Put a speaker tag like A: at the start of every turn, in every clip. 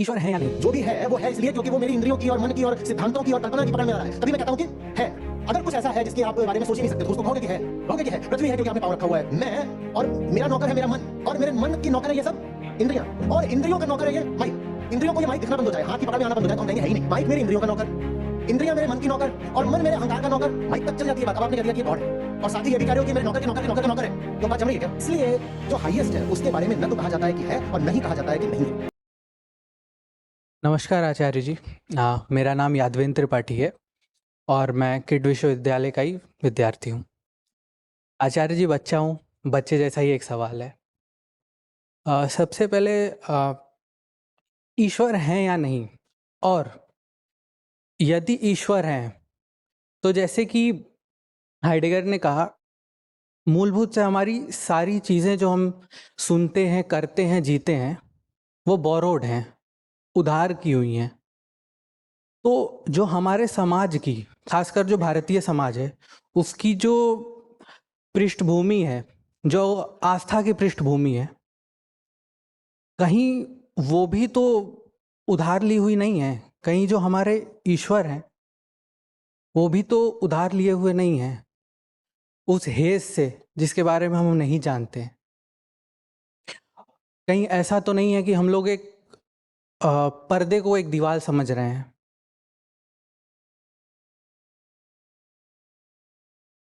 A: ईश्वर है या नहीं?
B: जो भी है वो है इसलिए क्योंकि वो मेरी इंद्रियों की और मन की और सिद्धांतों की और कल्पना की पकड़ में आ रहा है, तभी मैं कहता हूँ कि है। अगर कुछ ऐसा है जिसके आप बारे में सोच ही नहीं सकते तो उसको कहोगे कि है, कहोगे कि है। पृथ्वी है क्योंकि आपने पाँव रखा हुआ है। मैं और मेरा नौकर है मेरा मन, और मेरे मन की नौकर है ये सब इंद्रियां, और इंद्रियों का नौकर है ये माइक। इंद्रियों को ये माइक दिखना बंद हो जाए, हाथ की पकड़ में आना बंद हो जाए तो हम कहेंगे है ही नहीं। माइक मेरी इंद्रियों का नौकर, इंद्रियां मेरे मन की नौकर, और मन मेरे अहंकार का नौकर। माइक तक चल जाती है बात। अब आपने कह दिया कि गॉड है, और साथ ही ये भी कह रहे हो कि मेरे नौकर के नौकर के नौकर का नौकर है, तो बात जम रही है क्या? इसलिए जो हाईएस्ट है उसके बारे में न तो कहा जाता है कि है और नहीं कहा जाता है कि नहीं है।
A: नमस्कार आचार्य जी। मेरा नाम यादवेंद्र त्रिपाठी है और मैं किड विश्वविद्यालय का ही विद्यार्थी हूँ। आचार्य जी, बच्चा हूँ, बच्चे जैसा ही एक सवाल है। सबसे पहले ईश्वर हैं या नहीं, और यदि ईश्वर हैं तो जैसे कि हाइडेगर ने कहा, मूलभूत से हमारी सारी चीज़ें जो हम सुनते हैं, करते हैं, जीते हैं, वो बोरोड हैं, उधार की हुई हैं। तो जो हमारे समाज की, खासकर जो भारतीय समाज है, उसकी जो पृष्ठभूमि है, जो आस्था की पृष्ठभूमि है, कहीं वो भी तो उधार ली हुई नहीं है। कहीं जो हमारे ईश्वर हैं वो भी तो उधार लिए हुए नहीं हैं उस हेज से जिसके बारे में हम नहीं जानते। कहीं ऐसा तो नहीं है कि हम लोग एक पर्दे को एक दीवार समझ रहे हैं।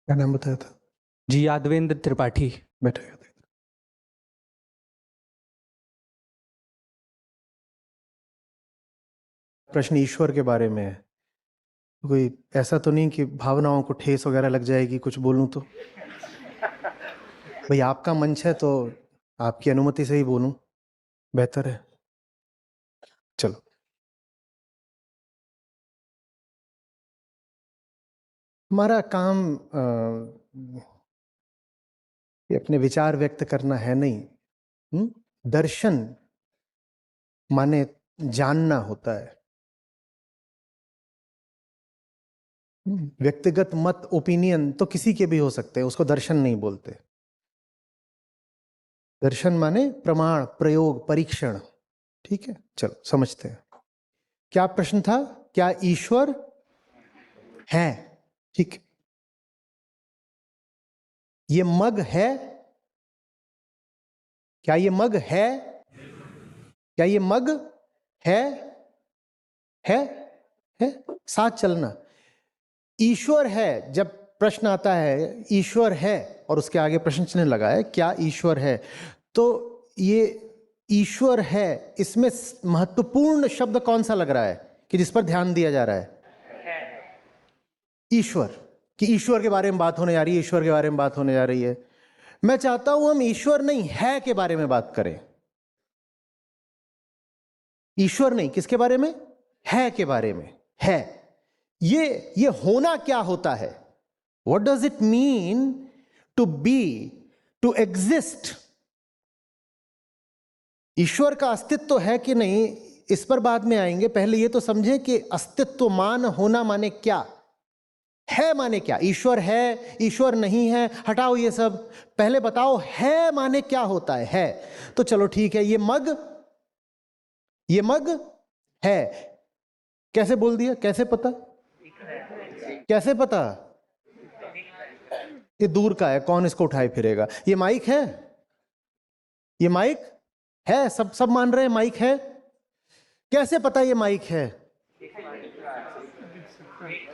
B: क्या नाम बताया था?
A: जी, यादवेंद्र त्रिपाठी।
B: बैठे प्रश्न ईश्वर के बारे में है। कोई ऐसा तो नहीं कि भावनाओं को ठेस वगैरह लग जाएगी कुछ बोलूं तो? भाई आपका मंच है तो आपकी अनुमति से ही बोलूं, बेहतर है। चलो, हमारा काम ये अपने विचार व्यक्त करना है नहीं। दर्शन माने जानना होता है। व्यक्तिगत मत, ओपिनियन तो किसी के भी हो सकते हैं, उसको दर्शन नहीं बोलते। दर्शन माने प्रमाण, प्रयोग, परीक्षण। ठीक है, चलो समझते हैं। क्या प्रश्न था? क्या ईश्वर है? ठीक। ये मग है? क्या ये मग है? क्या ये मग है? है? है? साथ चलना। ईश्वर है, जब प्रश्न आता है ईश्वर है और उसके आगे प्रश्न चिन्ह लगा है, क्या ईश्वर है, तो ये ईश्वर है, इसमें महत्वपूर्ण शब्द कौन सा लग रहा है कि जिस पर ध्यान दिया जा रहा है? ईश्वर। कि ईश्वर के बारे में बात होने जा रही है, ईश्वर के बारे में बात होने जा रही है। मैं चाहता हूं हम ईश्वर नहीं है के बारे में बात करें। ईश्वर नहीं, किसके बारे में? है के बारे में। है, ये होना क्या होता है? What does it mean to be, to exist? ईश्वर का अस्तित्व है कि नहीं, इस पर बाद में आएंगे। पहले ये तो समझें कि अस्तित्वमान होना माने क्या है, माने क्या? ईश्वर है, ईश्वर नहीं है, हटाओ ये सब। पहले बताओ है माने क्या होता है। तो चलो ठीक है, ये मग है। कैसे बोल दिया? कैसे पता? कैसे पता? ये दूर का है, कौन इसको उठाए फिरेगा? ये माइक है, ये माइक है, सब मान रहे हैं माइक है। कैसे पता ये माइक है?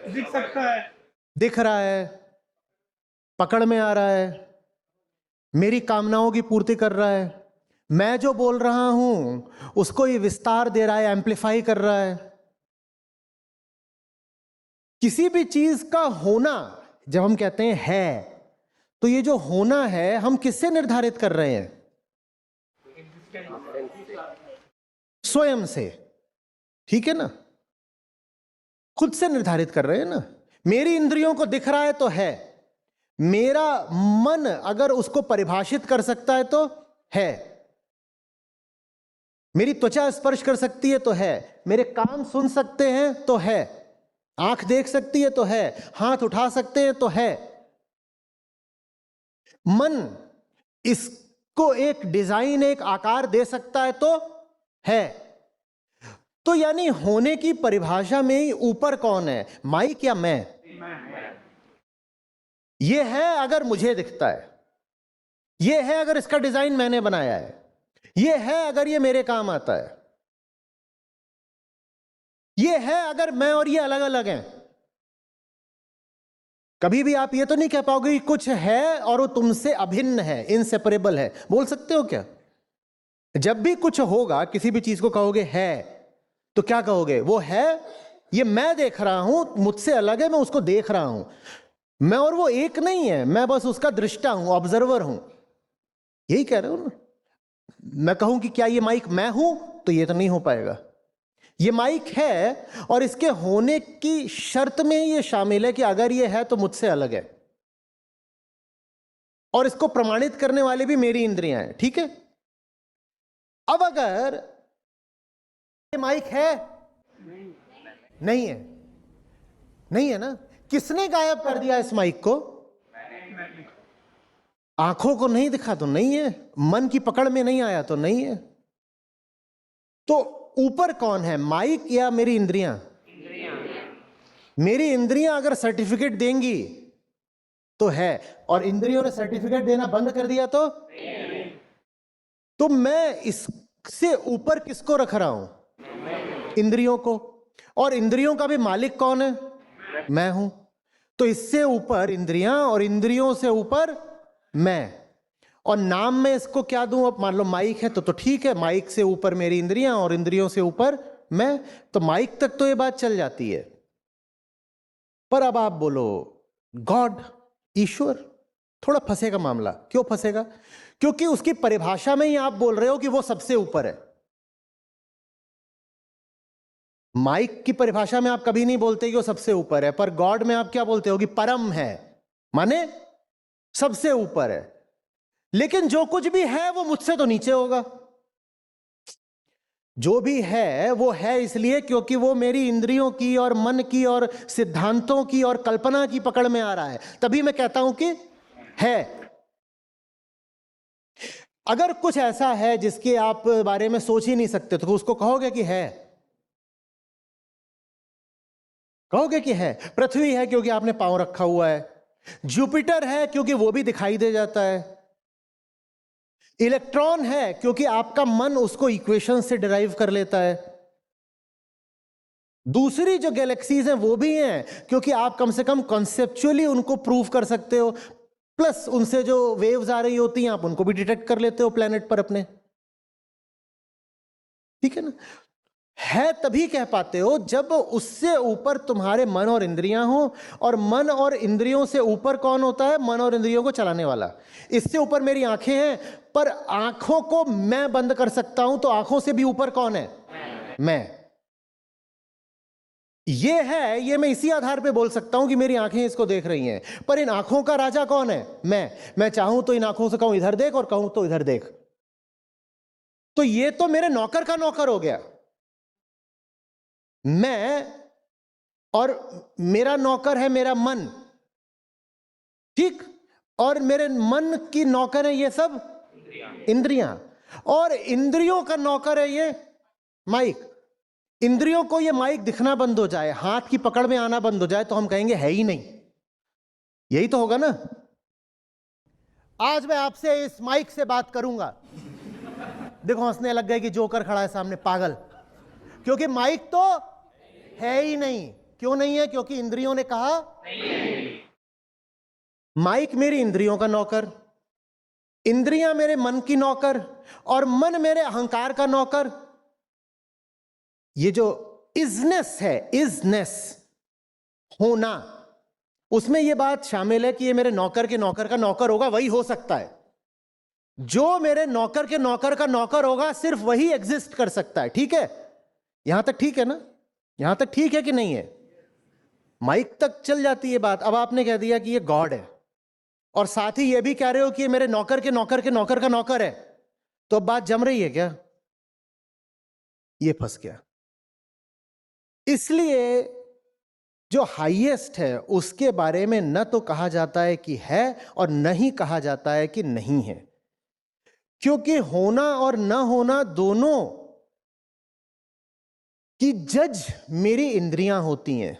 C: दिख सकता है,
B: दिख रहा है, पकड़ में आ रहा है, मेरी कामनाओं की पूर्ति कर रहा है। मैं जो बोल रहा हूं उसको ये विस्तार दे रहा है, एम्पलीफाई कर रहा है। किसी भी चीज का होना जब हम कहते हैं है, तो ये जो होना है हम किससे निर्धारित कर रहे हैं? स्वयं से। ठीक है ना? खुद से निर्धारित कर रहे हैं ना। मेरी इंद्रियों को दिख रहा है तो है, मेरा मन अगर उसको परिभाषित कर सकता है तो है, मेरी त्वचा स्पर्श कर सकती है तो है, मेरे कान सुन सकते हैं तो है, आंख देख सकती है तो है, हाथ उठा सकते हैं तो है। मन इसको एक डिजाइन, एक आकार दे सकता है तो है। तो यानी होने की परिभाषा में ही ऊपर कौन है, माइक या मैं? ये है अगर मुझे दिखता है, ये है अगर इसका डिजाइन मैंने बनाया है, ये है अगर ये मेरे काम आता है, ये है अगर मैं और ये अलग अलग हैं। कभी भी आप ये तो नहीं कह पाओगे कि कुछ है और वो तुमसे अभिन्न है, इनसेपरेबल है। बोल सकते हो क्या? जब भी कुछ होगा, किसी भी चीज को कहोगे है, तो क्या कहोगे? वो है, ये मैं देख रहा हूं, मुझसे अलग है, मैं उसको देख रहा हूं। मैं और वो एक नहीं है, मैं बस उसका दृष्टा हूं, ऑब्जर्वर हूं। यही कह रहे हो ना? मैं कहूं कि क्या ये माइक मैं हूं, तो ये तो नहीं हो पाएगा। ये माइक है और इसके होने की शर्त में ये शामिल है कि अगर ये है तो मुझसे अलग है, और इसको प्रमाणित करने वाले भी मेरी इंद्रियां हैं। ठीक है? अब अगर ये माइक है, नहीं है, नहीं है ना? किसने गायब कर दिया इस माइक को? आंखों को नहीं दिखा तो नहीं है, मन की पकड़ में नहीं आया तो नहीं है। तो ऊपर कौन है, माइक या मेरी इंद्रियां? मेरी इंद्रियां अगर सर्टिफिकेट देंगी तो है, और इंद्रियों ने सर्टिफिकेट देना बंद कर दिया तो मैं इससे ऊपर किसको रख रहा हूं? इंद्रियों को। और इंद्रियों का भी मालिक कौन है? मैं हूं। तो इससे ऊपर इंद्रियां और इंद्रियों से ऊपर मैं। और नाम में इसको क्या दूं? अब मान लो माइक है तो ठीक है, माइक से ऊपर मेरी इंद्रियां और इंद्रियों से ऊपर मैं, तो माइक तक तो ये बात चल जाती है। पर अब आप बोलो गॉड, ईश्वर, थोड़ा फंसेगा मामला। क्यों फंसेगा? क्योंकि उसकी परिभाषा में ही आप बोल रहे हो कि वो सबसे ऊपर है। माइक की परिभाषा में आप कभी नहीं बोलते कि वो सबसे ऊपर है, पर गॉड में आप क्या बोलते हो? कि परम है, माने सबसे ऊपर है। लेकिन जो कुछ भी है वो मुझसे तो नीचे होगा। जो भी है वो है इसलिए क्योंकि वो मेरी इंद्रियों की और मन की और सिद्धांतों की और कल्पना की पकड़ में आ रहा है, तभी मैं कहता हूं कि है। अगर कुछ ऐसा है जिसके आप बारे में सोच ही नहीं सकते तो उसको कहोगे कि है? कहोगे कि है। पृथ्वी है क्योंकि आपने पांव रखा हुआ है, जुपिटर है क्योंकि वो भी दिखाई दे जाता है, इलेक्ट्रॉन है क्योंकि आपका मन उसको इक्वेशन से डिराइव कर लेता है, दूसरी जो गैलेक्सीज हैं वो भी हैं क्योंकि आप कम से कम कॉन्सेप्चुअली उनको प्रूव कर सकते हो, प्लस उनसे जो वेव्स आ रही होती हैं आप उनको भी डिटेक्ट कर लेते हो प्लेनेट पर अपने। ठीक है ना? है तभी कह पाते हो जब उससे ऊपर तुम्हारे मन और इंद्रियां हो, और मन और इंद्रियों से ऊपर कौन होता है? मन और इंद्रियों को चलाने वाला। इससे ऊपर मेरी आंखें हैं, पर आंखों को मैं बंद कर सकता हूं, तो आंखों से भी ऊपर कौन है? मैं। ये है, ये मैं इसी आधार पे बोल सकता हूं कि मेरी आंखें इसको देख रही हैं, पर इन आंखों का राजा कौन है? मैं चाहूं तो इन आंखों से कहूं इधर देख, और कहूं तो इधर देख। तो ये तो मेरे नौकर का नौकर हो गया। मैं, और मेरा नौकर है मेरा मन, ठीक? और मेरे मन की नौकर है ये सब इंद्रियां, और इंद्रियों का नौकर है ये माइक। इंद्रियों को ये माइक दिखना बंद हो जाए, हाथ की पकड़ में आना बंद हो जाए, तो हम कहेंगे है ही नहीं। यही तो होगा ना? आज मैं आपसे इस माइक से बात करूंगा। देखो हंसने लग गए कि जोकर खड़ा है सामने, पागल। क्योंकि माइक तो है ही नहीं। क्यों नहीं है? क्योंकि इंद्रियों ने कहा नहीं। माइक मेरी इंद्रियों का नौकर, इंद्रियां मेरे मन की नौकर, और मन मेरे अहंकार का नौकर। ये जो इजनेस है, इजनेस, होना, उसमें यह बात शामिल है कि ये मेरे नौकर के नौकर का नौकर होगा, वही हो सकता है। जो मेरे नौकर के नौकर का नौकर होगा सिर्फ वही एग्जिस्ट कर सकता है। ठीक है? यहां तक ठीक है ना? यहां तक ठीक है कि नहीं है? माइक तक चल जाती है बात। अब आपने कह दिया कि ये गॉड है, और साथ ही ये भी कह रहे हो कि ये मेरे नौकर के नौकर के नौकर का नौकर है, तो अब बात जम रही है क्या? ये फंस गया। इसलिए जो हाईएस्ट है उसके बारे में न तो कहा जाता है कि है, और न ही कहा जाता है कि नहीं है, क्योंकि होना और न होना दोनों कि जज मेरी इंद्रियां होती हैं